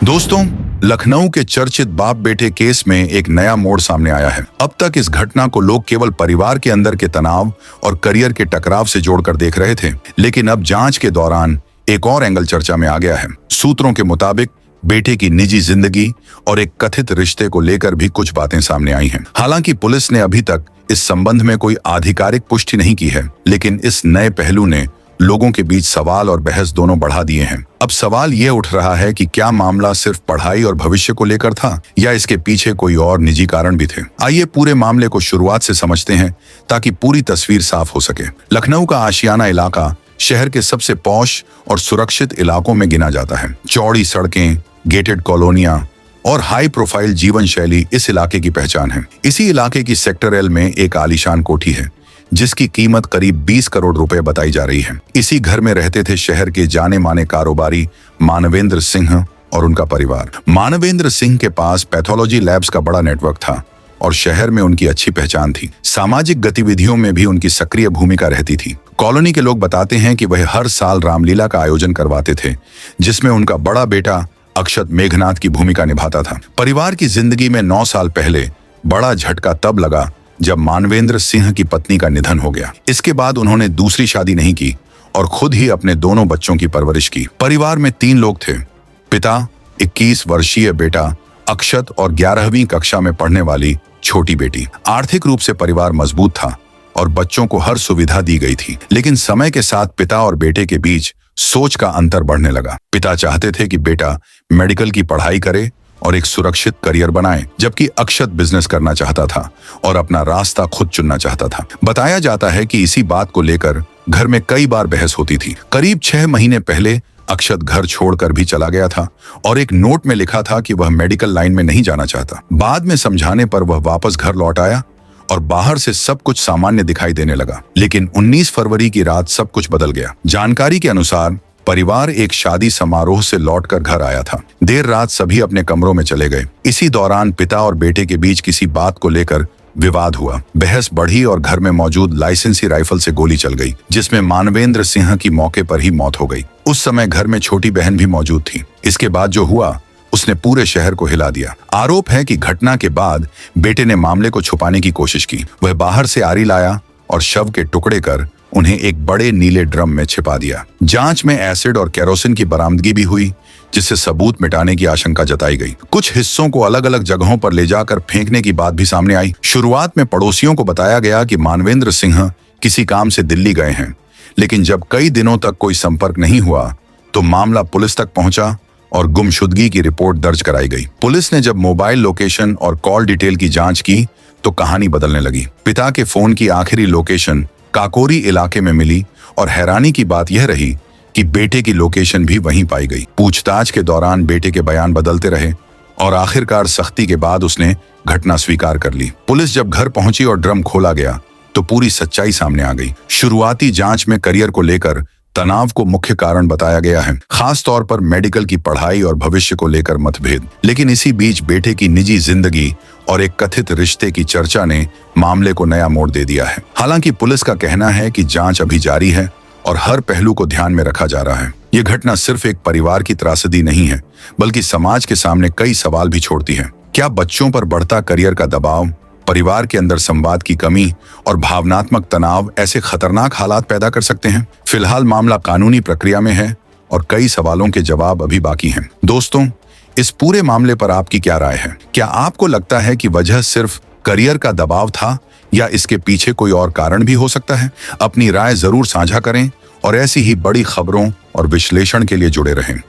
दोस्तों, लखनऊ के चर्चित बाप बेटे केस में एक नया मोड़ सामने आया है। अब तक इस घटना को लोग केवल परिवार के अंदर के तनाव और करियर के टकराव से जोड़कर देख रहे थे, लेकिन अब जांच के दौरान एक और एंगल चर्चा में आ गया है। सूत्रों के मुताबिक बेटे की निजी जिंदगी और एक कथित रिश्ते को लेकर भी कुछ बातें सामने आई हैं। हालांकि पुलिस ने अभी तक इस संबंध में कोई आधिकारिक पुष्टि नहीं की है, लेकिन इस नए पहलू ने लोगों के बीच सवाल और बहस दोनों बढ़ा दिए हैं। अब सवाल ये उठ रहा है कि क्या मामला सिर्फ पढ़ाई और भविष्य को लेकर था या इसके पीछे कोई और निजी कारण भी थे। आइए पूरे मामले को शुरुआत से समझते हैं ताकि पूरी तस्वीर साफ हो सके। लखनऊ का आशियाना इलाका शहर के सबसे पॉश और सुरक्षित इलाकों में गिना जाता है। चौड़ी सड़कें, गेटेड कॉलोनियां और हाई प्रोफाइल जीवन शैली इस इलाके की पहचान है। इसी इलाके की सेक्टर एल में एक आलीशान कोठी है जिसकी कीमत करीब 20 करोड़ रुपए बताई जा रही है। इसी घर में रहते थे शहर के जाने माने कारोबारी मानवेंद्र सिंह और उनका परिवार। मानवेंद्र सिंह के पास पैथोलॉजी लैब्स का बड़ा नेटवर्क था और शहर में उनकी अच्छी पहचान थी। सामाजिक गतिविधियों में भी उनकी सक्रिय भूमिका रहती थी। कॉलोनी के लोग बताते हैं कि वह हर साल रामलीला का आयोजन करवाते थे, जिसमें उनका बड़ा बेटा अक्षत मेघनाथ की भूमिका निभाता था। परिवार की जिंदगी में 9 साल पहले बड़ा झटका तब लगा जब मानवेंद्र सिंह की पत्नी का निधन हो गया। इसके बाद उन्होंने दूसरी शादी नहीं की और खुद ही अपने दोनों बच्चों की परवरिश की। परिवार में 3 लोग थे, पिता, 21 वर्षीय बेटा अक्षत और 11वीं कक्षा में पढ़ने वाली छोटी बेटी। आर्थिक रूप से परिवार मजबूत था और बच्चों को हर सुविधा दी गई थी, लेकिन समय के साथ पिता और बेटे के बीच सोच का अंतर बढ़ने लगा। पिता चाहते थे कि बेटा मेडिकल की पढ़ाई करे और एक सुरक्षित करियर बनाए, जबकि अक्षत बिजनेस करना चाहता था और अपना रास्ता खुद चुनना चाहता था। बताया जाता है कि इसी बात को लेकर घर में कई बार बहस होती थी। करीब 6 महीने पहले अक्षत घर छोड़कर भी चला गया था और एक नोट में लिखा था कि वह मेडिकल लाइन में नहीं जाना चाहता। बाद में समझाने पर वह वापस घर लौट आया और बाहर से सब कुछ सामान्य दिखाई देने लगा। लेकिन 19 फरवरी की रात सब कुछ बदल गया। जानकारी के अनुसार परिवार एक शादी समारोह से लौटकर घर आया था। देर रात सभी अपने कमरों में चले गए। इसी दौरान पिता और बेटे के बीच किसी बात को लेकर विवाद हुआ। बहस बढ़ी और घर में मौजूद लाइसेंसी राइफल से गोली चल गई, जिसमें मानवेंद्र सिंह की मौके पर ही मौत हो गई। उस समय घर में छोटी बहन भी मौजूद थी। इसके बाद जो हुआ उसने पूरे शहर को हिला दिया। आरोप है कि घटना के बाद बेटे ने मामले को छुपाने की कोशिश की। वह बाहर से आरी लाया और शव के टुकड़े कर उन्हें एक बड़े नीले ड्रम में छिपा दिया। जांच में एसिड और केरोसिन की बरामदगी भी हुई, जिससे सबूत मिटाने की आशंका जताई गई। कुछ हिस्सों को अलग अलग जगहों पर ले जाकर फेंकने की बात भी सामने आई। शुरुआत में पड़ोसियों को बताया गया कि मानवेंद्र सिंह किसी काम से दिल्ली गए हैं, लेकिन जब कई दिनों तक कोई संपर्क नहीं हुआ तो मामला पुलिस तक पहुंचा और गुमशुदगी की रिपोर्ट दर्ज कराई गई। पुलिस ने जब मोबाइल लोकेशन और कॉल डिटेल की जांच की तो कहानी बदलने लगी। पिता के फोन की आखिरी लोकेशन काकोरी इलाके में मिली और हैरानी की बात यह रही कि बेटे की लोकेशन भी वहीं पाई गई। पूछताछ के दौरान बेटे के बयान बदलते रहे और आखिरकार सख्ती के बाद उसने घटना स्वीकार कर ली। पुलिस जब घर पहुंची और ड्रम खोला गया तो पूरी सच्चाई सामने आ गई। शुरुआती जांच में करियर को लेकर तनाव को मुख्य कारण बताया गया है, खास तौर पर मेडिकल की पढ़ाई और भविष्य को लेकर मतभेद। लेकिन इसी बीच बेटे की निजी जिंदगी और एक कथित रिश्ते की चर्चा ने मामले को नया मोड़ दे दिया है। हालांकि पुलिस का कहना है कि जांच अभी जारी है और हर पहलू को ध्यान में रखा जा रहा है। ये घटना सिर्फ एक परिवार की त्रासदी नहीं है, बल्कि समाज के सामने कई सवाल भी छोड़ती है। क्या बच्चों पर बढ़ता करियर का दबाव, परिवार के अंदर संवाद की कमी और भावनात्मक तनाव ऐसे खतरनाक हालात पैदा कर सकते हैं? फिलहाल मामला कानूनी प्रक्रिया में है और कई सवालों के जवाब अभी बाकी हैं। दोस्तों, इस पूरे मामले पर आपकी क्या राय है? क्या आपको लगता है कि वजह सिर्फ करियर का दबाव था या इसके पीछे कोई और कारण भी हो सकता है? अपनी राय जरूर साझा करें और ऐसी ही बड़ी खबरों और विश्लेषण के लिए जुड़े रहें।